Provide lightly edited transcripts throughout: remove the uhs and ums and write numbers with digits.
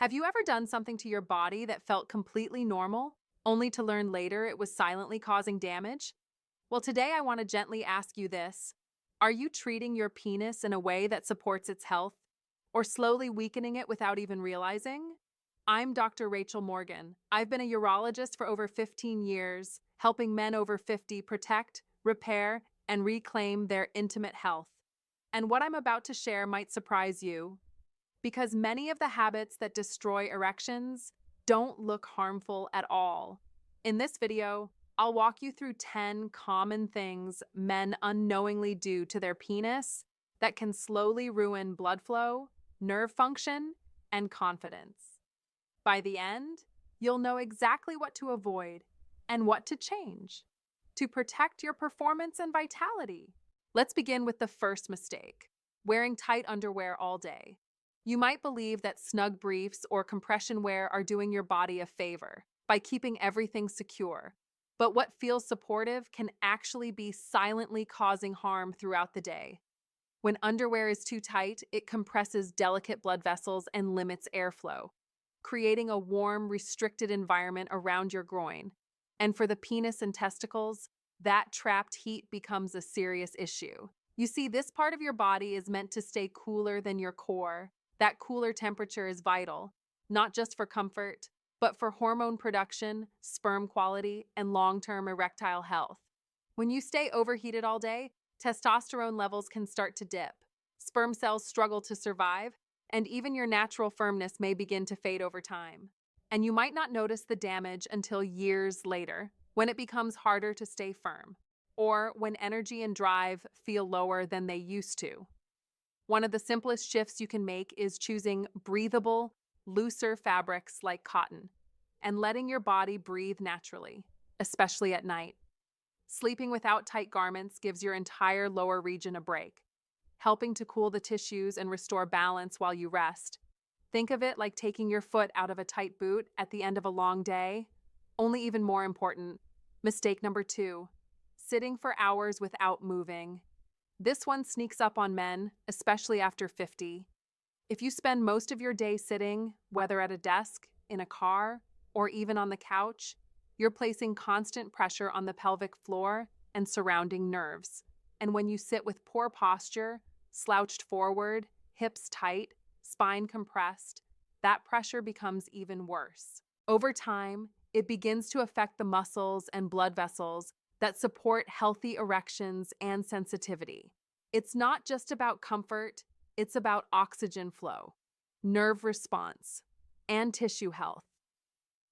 Have you ever done something to your body that felt completely normal, only to learn later it was silently causing damage? Well, today I want to gently ask you this. Are you treating your penis in a way that supports its health, or slowly weakening it without even realizing? I'm Dr. Rachel Morgan. I've been a urologist for over 15 years, helping men over 50 protect, repair, and reclaim their intimate health. And what I'm about to share might surprise you, because many of the habits that destroy erections don't look harmful at all. In this video, I'll walk you through 10 common things men unknowingly do to their penis that can slowly ruin blood flow, nerve function, and confidence. By the end, you'll know exactly what to avoid and what to change to protect your performance and vitality. Let's begin with the first mistake: wearing tight underwear all day. You might believe that snug briefs or compression wear are doing your body a favor by keeping everything secure. But what feels supportive can actually be silently causing harm throughout the day. When underwear is too tight, it compresses delicate blood vessels and limits airflow, creating a warm, restricted environment around your groin. And for the penis and testicles, that trapped heat becomes a serious issue. You see, this part of your body is meant to stay cooler than your core. That cooler temperature is vital, not just for comfort, but for hormone production, sperm quality, and long-term erectile health. When you stay overheated all day, testosterone levels can start to dip. Sperm cells struggle to survive, and even your natural firmness may begin to fade over time. And you might not notice the damage until years later, when it becomes harder to stay firm, or when energy and drive feel lower than they used to. One of the simplest shifts you can make is choosing breathable, looser fabrics like cotton and letting your body breathe naturally, especially at night. Sleeping without tight garments gives your entire lower region a break, helping to cool the tissues and restore balance while you rest. Think of it like taking your foot out of a tight boot at the end of a long day. Only even more important, mistake number 2, sitting for hours without moving. This one sneaks up on men, especially after 50. If you spend most of your day sitting, whether at a desk, in a car, or even on the couch, you're placing constant pressure on the pelvic floor and surrounding nerves. And when you sit with poor posture, slouched forward, hips tight, spine compressed, that pressure becomes even worse. Over time, it begins to affect the muscles and blood vessels that support healthy erections and sensitivity. It's not just about comfort, it's about oxygen flow, nerve response, and tissue health.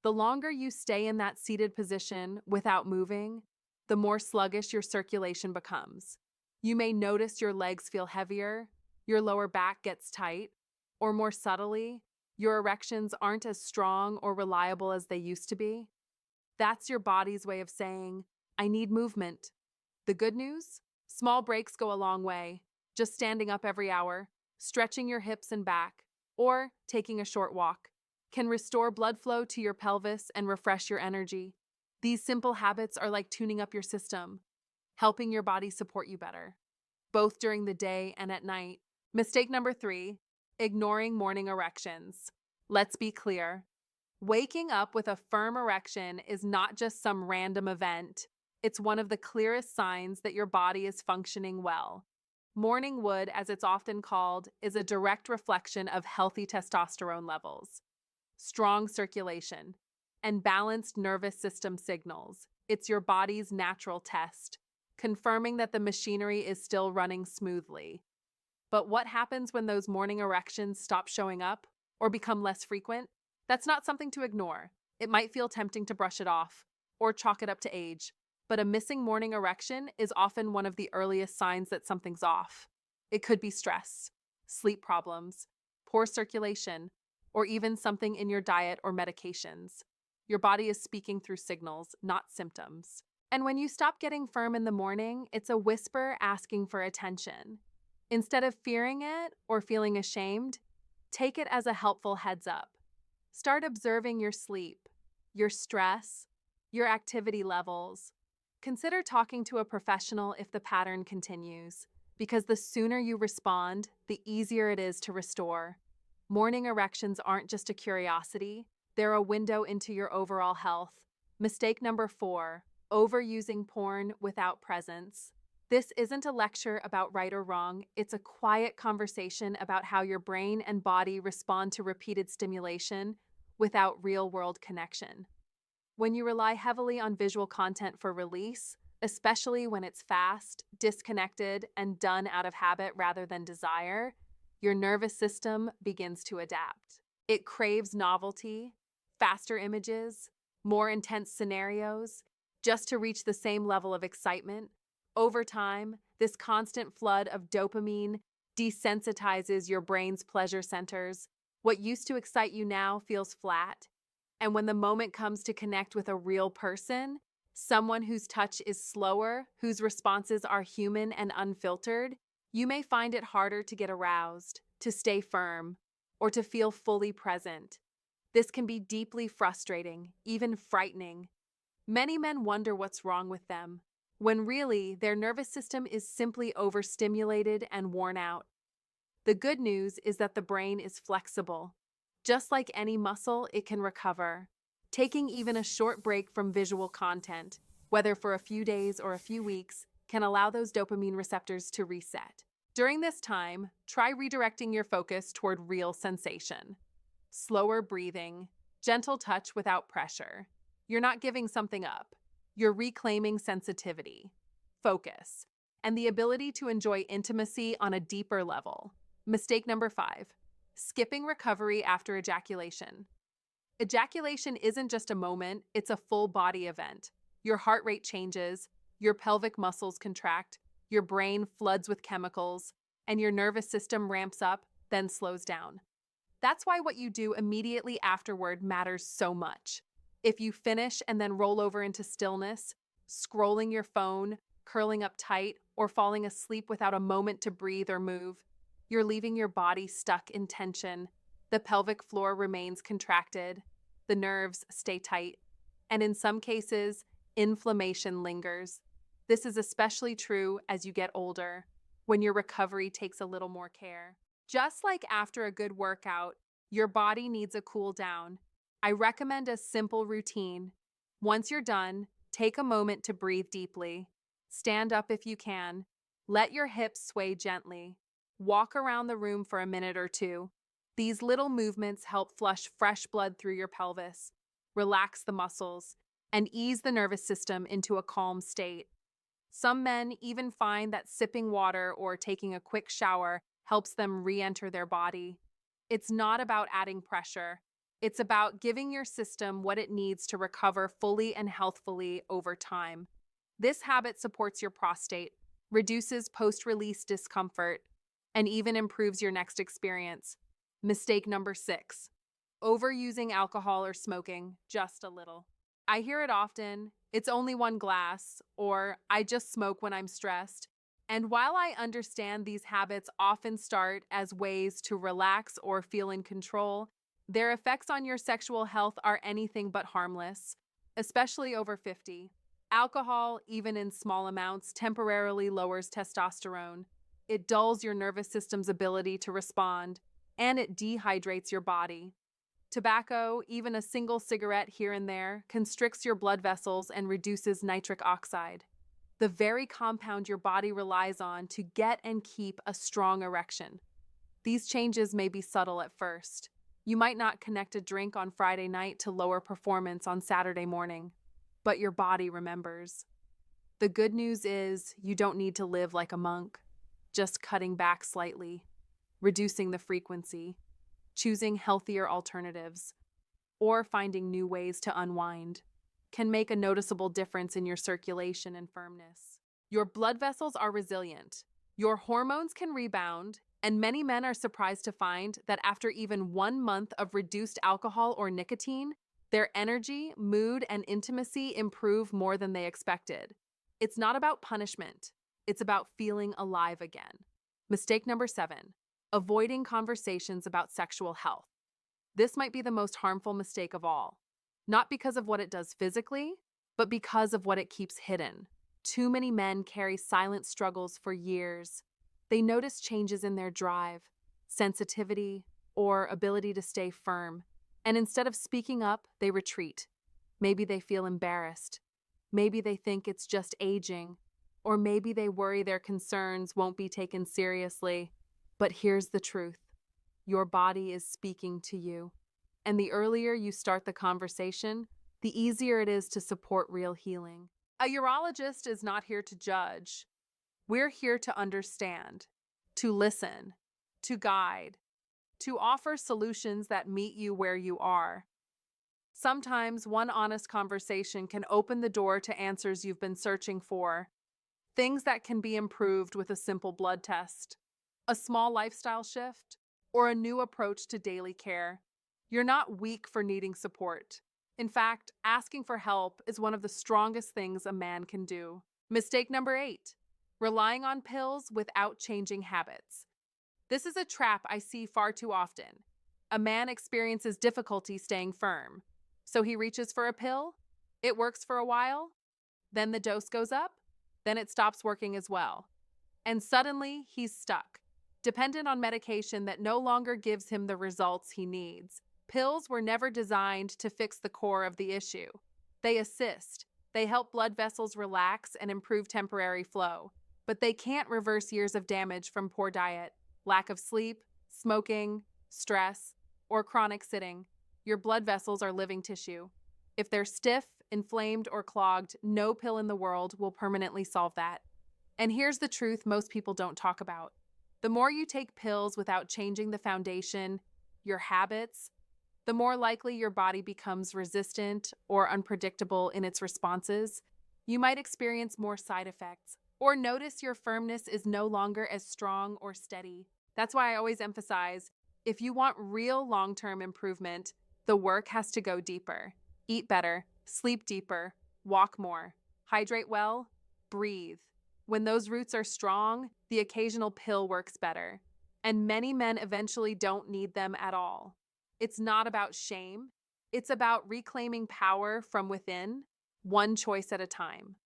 The longer you stay in that seated position without moving, the more sluggish your circulation becomes. You may notice your legs feel heavier, your lower back gets tight, or more subtly, your erections aren't as strong or reliable as they used to be. That's your body's way of saying, I need movement. The good news? Small breaks go a long way. Just standing up every hour, stretching your hips and back, or taking a short walk can restore blood flow to your pelvis and refresh your energy. These simple habits are like tuning up your system, helping your body support you better, both during the day and at night. Mistake number 3, ignoring morning erections. Let's be clear. Waking up with a firm erection is not just some random event. It's one of the clearest signs that your body is functioning well. Morning wood, as it's often called, is a direct reflection of healthy testosterone levels, strong circulation, and balanced nervous system signals. It's your body's natural test, confirming that the machinery is still running smoothly. But what happens when those morning erections stop showing up or become less frequent? That's not something to ignore. It might feel tempting to brush it off or chalk it up to age, but a missing morning erection is often one of the earliest signs that something's off. It could be stress, sleep problems, poor circulation, or even something in your diet or medications. Your body is speaking through signals, not symptoms. And when you stop getting firm in the morning, it's a whisper asking for attention. Instead of fearing it or feeling ashamed, take it as a helpful heads up. Start observing your sleep, your stress, your activity levels. Consider talking to a professional if the pattern continues, because the sooner you respond, the easier it is to restore. Morning erections aren't just a curiosity, they're a window into your overall health. Mistake number 4, overusing porn without presence. This isn't a lecture about right or wrong, it's a quiet conversation about how your brain and body respond to repeated stimulation without real-world connection. When you rely heavily on visual content for release, especially when it's fast, disconnected, and done out of habit rather than desire, your nervous system begins to adapt. It craves novelty, faster images, more intense scenarios, just to reach the same level of excitement. Over time, this constant flood of dopamine desensitizes your brain's pleasure centers. What used to excite you now feels flat. And when the moment comes to connect with a real person, someone whose touch is slower, whose responses are human and unfiltered, you may find it harder to get aroused, to stay firm, or to feel fully present. This can be deeply frustrating, even frightening. Many men wonder what's wrong with them, when really their nervous system is simply overstimulated and worn out. The good news is that the brain is flexible. Just like any muscle, it can recover. Taking even a short break from visual content, whether for a few days or a few weeks, can allow those dopamine receptors to reset. During this time, try redirecting your focus toward real sensation. Slower breathing, gentle touch without pressure. You're not giving something up. You're reclaiming sensitivity, focus, and the ability to enjoy intimacy on a deeper level. Mistake number 5, skipping recovery after ejaculation. Ejaculation isn't just a moment, it's a full body event. Your heart rate changes, your pelvic muscles contract, your brain floods with chemicals, and your nervous system ramps up, then slows down. That's why what you do immediately afterward matters so much. If you finish and then roll over into stillness, scrolling your phone, curling up tight, or falling asleep without a moment to breathe or move, you're leaving your body stuck in tension. The pelvic floor remains contracted, the nerves stay tight, and in some cases, inflammation lingers. This is especially true as you get older, when your recovery takes a little more care. Just like after a good workout, your body needs a cool down. I recommend a simple routine. Once you're done, take a moment to breathe deeply. Stand up if you can. Let your hips sway gently. Walk around the room for a minute or two. These little movements help flush fresh blood through your pelvis, relax the muscles, and ease the nervous system into a calm state. Some men even find that sipping water or taking a quick shower helps them re-enter their body. It's not about adding pressure. It's about giving your system what it needs to recover fully and healthfully over time. This habit supports your prostate, reduces post-release discomfort, and even improves your next experience. Mistake number 6, overusing alcohol or smoking just a little. I hear it often, it's only one glass, or I just smoke when I'm stressed. And while I understand these habits often start as ways to relax or feel in control, their effects on your sexual health are anything but harmless, especially over 50. Alcohol, even in small amounts, temporarily lowers testosterone. It dulls your nervous system's ability to respond, and it dehydrates your body. Tobacco, even a single cigarette here and there, constricts your blood vessels and reduces nitric oxide, the very compound your body relies on to get and keep a strong erection. These changes may be subtle at first. You might not connect a drink on Friday night to lower performance on Saturday morning, but your body remembers. The good news is you don't need to live like a monk, just cutting back slightly, reducing the frequency, choosing healthier alternatives, or finding new ways to unwind can make a noticeable difference in your circulation and firmness. Your blood vessels are resilient, your hormones can rebound, and many men are surprised to find that after even 1 month of reduced alcohol or nicotine, their energy, mood, and intimacy improve more than they expected. It's not about punishment, it's about feeling alive again. Mistake number 7, avoiding conversations about sexual health. This might be the most harmful mistake of all, not because of what it does physically, but because of what it keeps hidden. Too many men carry silent struggles for years. They notice changes in their drive, sensitivity, or ability to stay firm. And instead of speaking up, they retreat. Maybe they feel embarrassed. Maybe they think it's just aging. Or maybe they worry their concerns won't be taken seriously. But here's the truth. Your body is speaking to you. And the earlier you start the conversation, the easier it is to support real healing. A urologist is not here to judge. We're here to understand, to listen, to guide, to offer solutions that meet you where you are. Sometimes one honest conversation can open the door to answers you've been searching for, things that can be improved with a simple blood test, a small lifestyle shift, or a new approach to daily care. You're not weak for needing support. In fact, asking for help is one of the strongest things a man can do. Mistake number 8, relying on pills without changing habits. This is a trap I see far too often. A man experiences difficulty staying firm, so he reaches for a pill. It works for a while, then the dose goes up, then it stops working as well. And suddenly, he's stuck, dependent on medication that no longer gives him the results he needs. Pills were never designed to fix the core of the issue. They assist. They help blood vessels relax and improve temporary flow. But they can't reverse years of damage from poor diet, lack of sleep, smoking, stress, or chronic sitting. Your blood vessels are living tissue. If they're stiff, inflamed, or clogged, no pill in the world will permanently solve that. And here's the truth most people don't talk about. The more you take pills without changing the foundation, your habits, the more likely your body becomes resistant or unpredictable in its responses. You might experience more side effects or notice your firmness is no longer as strong or steady. That's why I always emphasize, if you want real long-term improvement, the work has to go deeper. Eat better, sleep deeper, walk more, hydrate well, breathe. When those roots are strong, the occasional pill works better. And many men eventually don't need them at all. It's not about shame. It's about reclaiming power from within, one choice at a time.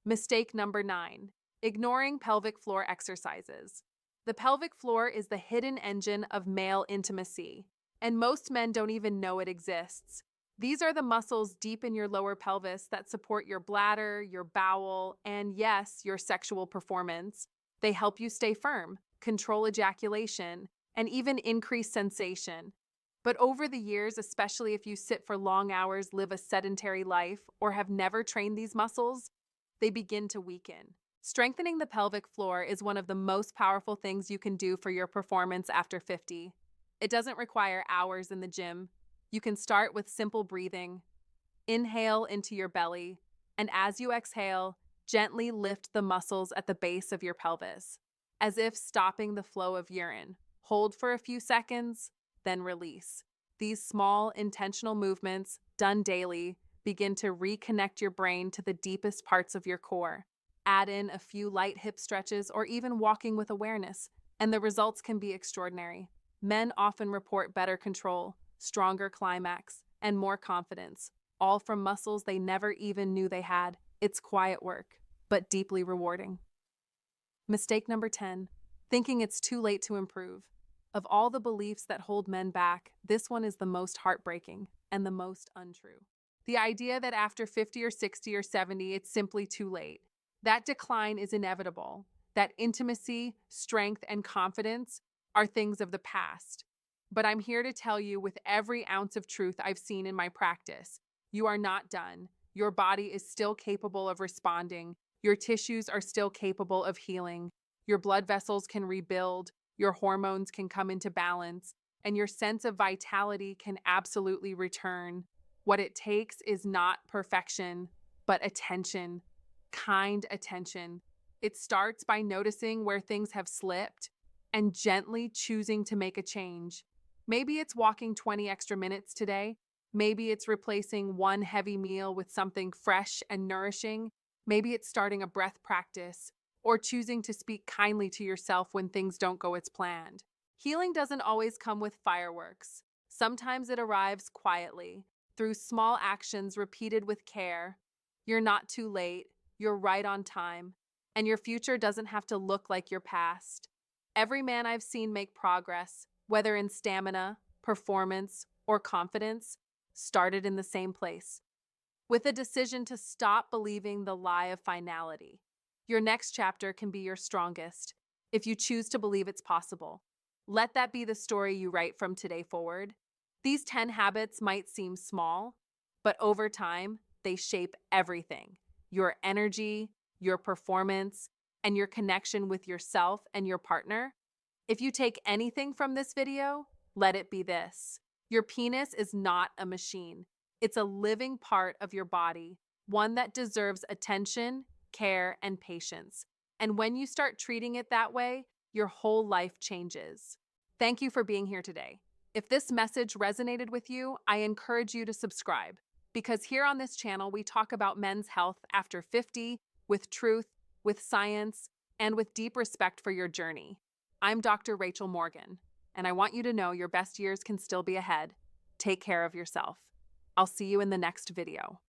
Mistake number 9, ignoring pelvic floor exercises. The pelvic floor is the hidden engine of male intimacy, and most men don't even know it exists. These are the muscles deep in your lower pelvis that support your bladder, your bowel, and yes, your sexual performance. They help you stay firm, control ejaculation, and even increase sensation. But over the years, especially if you sit for long hours, live a sedentary life, or have never trained these muscles, they begin to weaken. Strengthening the pelvic floor is one of the most powerful things you can do for your performance after 50. It doesn't require hours in the gym. You can start with simple breathing. Inhale into your belly, and as you exhale, gently lift the muscles at the base of your pelvis, as if stopping the flow of urine. Hold for a few seconds, then release. These small, intentional movements, done daily, begin to reconnect your brain to the deepest parts of your core. Add in a few light hip stretches or even walking with awareness, and the results can be extraordinary. Men often report better control, stronger climax, and more confidence, all from muscles they never even knew they had. It's quiet work, but deeply rewarding. Mistake number 10, thinking it's too late to improve. Of all the beliefs that hold men back, this one is the most heartbreaking and the most untrue. The idea that after 50 or 60 or 70, it's simply too late. That decline is inevitable. That intimacy, strength, and confidence are things of the past. But I'm here to tell you with every ounce of truth I've seen in my practice, you are not done. Your body is still capable of responding. Your tissues are still capable of healing. Your blood vessels can rebuild. Your hormones can come into balance. And your sense of vitality can absolutely return. What it takes is not perfection, but attention, kind attention. It starts by noticing where things have slipped and gently choosing to make a change. Maybe it's walking 20 extra minutes today. Maybe it's replacing one heavy meal with something fresh and nourishing. Maybe it's starting a breath practice or choosing to speak kindly to yourself when things don't go as planned. Healing doesn't always come with fireworks. Sometimes it arrives quietly, through small actions repeated with care. You're not too late, you're right on time, and your future doesn't have to look like your past. Every man I've seen make progress, whether in stamina, performance, or confidence, started in the same place, with a decision to stop believing the lie of finality. Your next chapter can be your strongest if you choose to believe it's possible. Let that be the story you write from today forward. These 10 habits might seem small, but over time, they shape everything: your energy, your performance, and your connection with yourself and your partner. If you take anything from this video, let it be this: your penis is not a machine. It's a living part of your body, one that deserves attention, care, and patience. And when you start treating it that way, your whole life changes. Thank you for being here today. If this message resonated with you, I encourage you to subscribe, because here on this channel, we talk about men's health after 50 with truth, with science, and with deep respect for your journey. I'm Dr. Rachel Morgan, and I want you to know your best years can still be ahead. Take care of yourself. I'll see you in the next video.